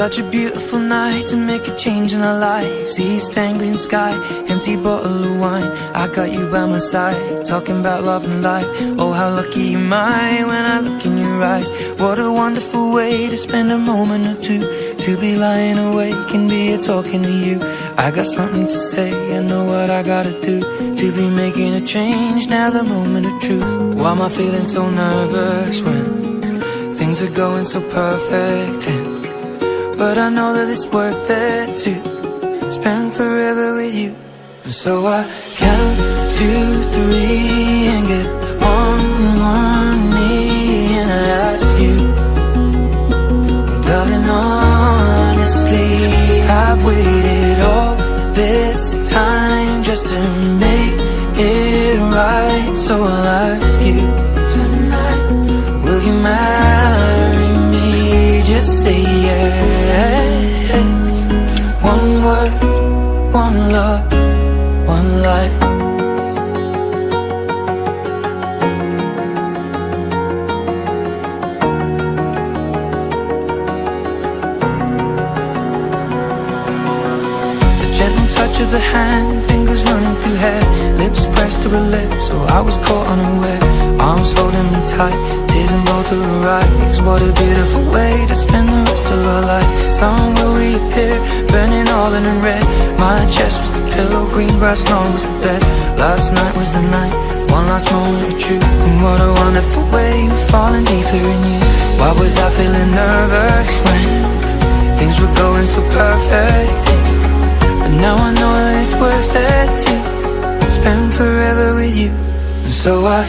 such a beautiful night to make a change in our lives. East Anglian sky, empty bottle of wine. I got you by my side, talking about love and life. Oh, how lucky am I when I look in your eyes. What a wonderful way to spend a moment or two, to be lying awake and be here talking to you. I got something to say, I know what I gotta do to be making a change, now the moment of truth. Why am I feeling so nervous when things are going so perfect? But I know that it's worth it to spend forever with you. And so I count 2, 3 and get on one knee and I ask you, darling, honestly, I've waited all this time just to make it right. So I'll ask you tonight, will you marry me? Just say yes. One word, one love, one life. Touch of the hand, fingers running through hair, lips pressed to her lips, so I was caught unaware. Arms holding me tight, tears in both of her eyes. What a beautiful way to spend the rest of our lives. The sun will reappear, burning auburn and red. My chest was the pillow, green grass lawn was the bed. Last night was the night, one last moment of truth. And what a wonderful way of falling deeper in you. Why was I feeling nervous when things were going so perfect? Now I know that it's worth it to spend forever with you. And so I